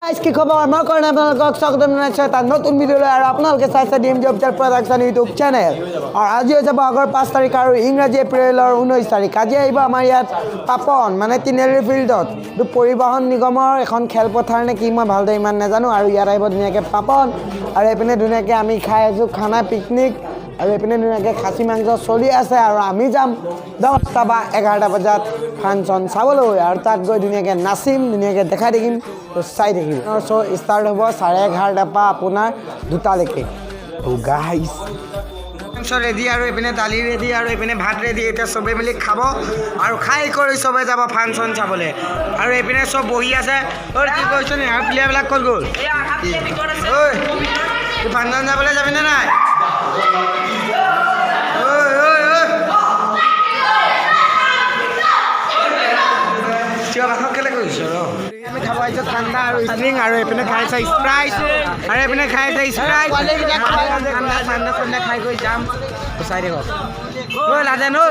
কি খবৰ আমাৰ কাৰণে আপোনালোকক স্বাগতম জনাইছোঁ এটা নতুন ভিডিঅ'লৈ আৰু আপোনালোকে চাইছে DM job production YouTube channel আৰু আজি হৈছে বহাগৰ 5 তাৰিখ আৰু ইংৰাজী এপ্ৰিলৰ 19 তাৰিখ আজি আহিব আমাৰ ইয়াত পাপন মানে তিনিআলিৰ ফিল্ডত পৰিবহণ নিগমৰ এখন খেলপথাৰ নে কি মই ভালদৰে ইমান নাজানো আৰু ইয়াত আহিব ধুনীয়াকৈ পাপন আৰু এইপিনে ধুনীয়াকৈ আমি খাই আছোঁ খানা পিকনিক আৰু এইপিনে ধুনীয়াকৈ খাচী মাংস চলি আছে আৰু আমি যাম 10টা বা 11টা বজাত ফাংচন চাবলৈ আৰু তাত গৈ ধুনীয়াকৈ নাচিম ধুনীয়াকৈ দেখাই থাকিম চাই থাকিম চ' ষ্টাৰ্ট হ'ব 11:30 পৰা আপোনাৰ 2টালৈকে গাইজ মাংস ৰেডি আৰু এইপিনে দালি ৰেডি আৰু এইপিনে ভাত ৰেডি এতিয়া চবেই মিলি খাব আৰু খাই কৰি চবেই যাব ফাংচন চাবলৈ আৰু এইপিনে চব বহি আছে কি কৈছ নি আৰু প্লেয়াৰবিলাক ক'ত গ'ল ঐ ফাংচন যাবলৈ যাবিনে নাই কেলে কৰিছ আমি খাব আহিছোঁ ঠাণ্ডা আৰু ষ্টিং আৰু এইপিনে খাইছে স্প্ৰাইট আৰু এইপিনে খাইছে স্প্ৰাইট ঠাণ্ডা ঠাণ্ডা ঠাণ্ডা খাই গৈ যাম চাই দেখক ঐ লাজেন ঐ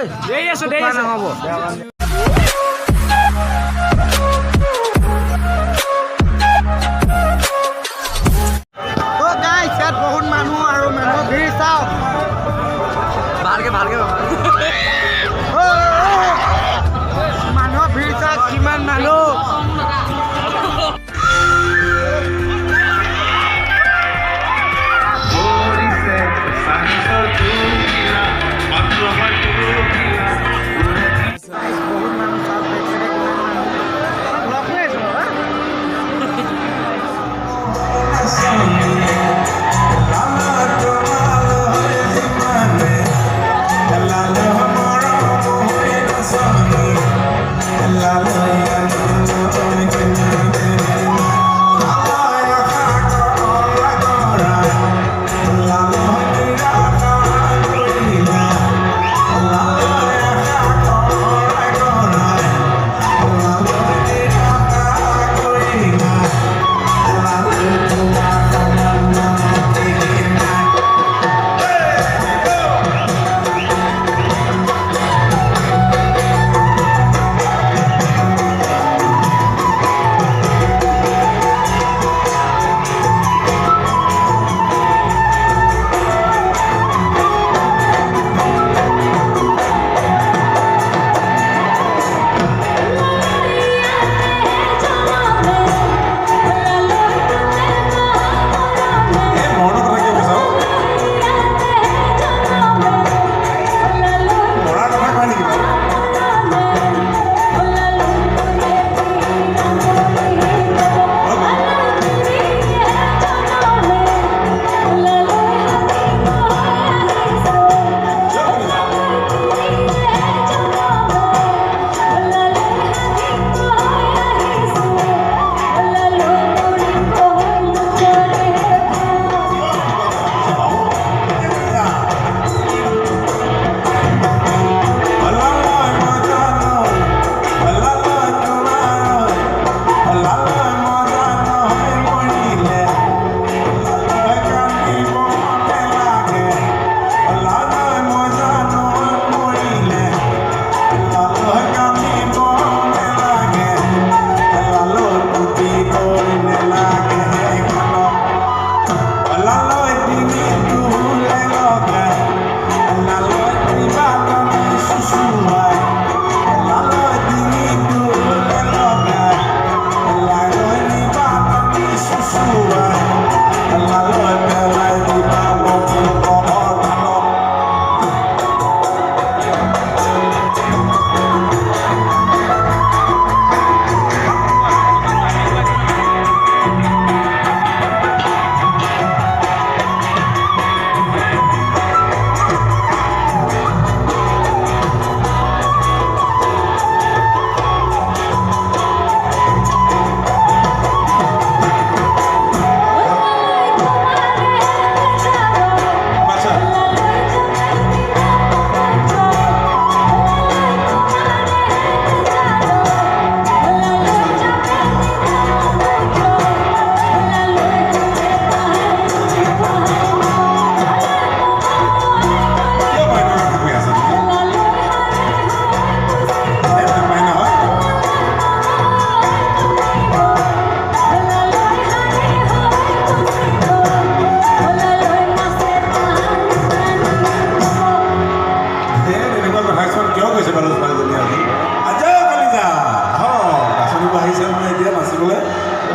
নহ'ব ইয়াত বহুত মানুহ আৰু মানুহৰ ভিৰ চাওক ভালকে ভালকে মানুহৰ ভিৰ চাওক কিমান মানুহ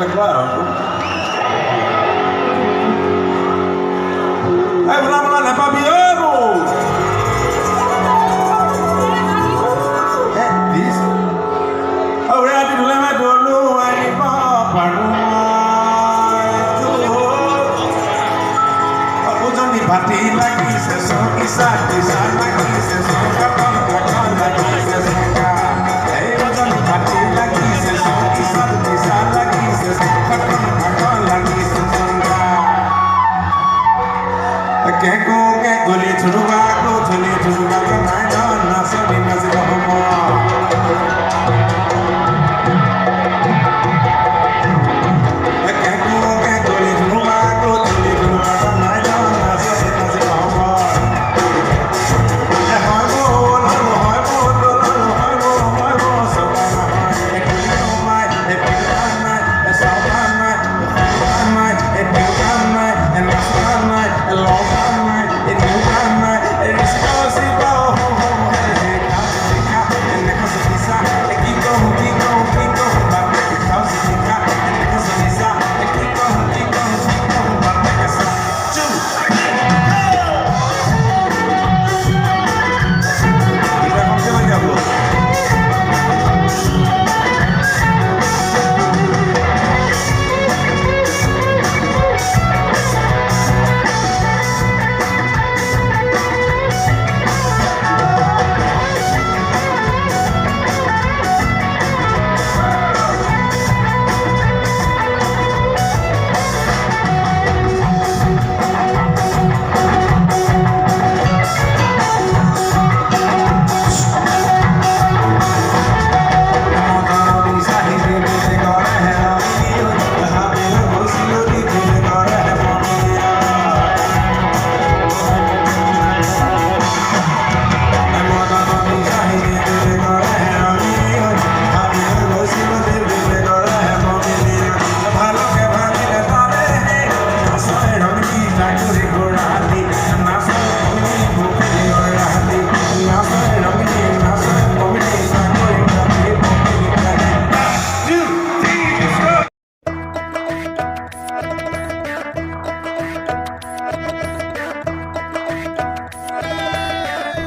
claro. Mulai papi amo. This. Ora di lama dulu ani papa aku jangan dibati lagi sesok kisah lagi sesok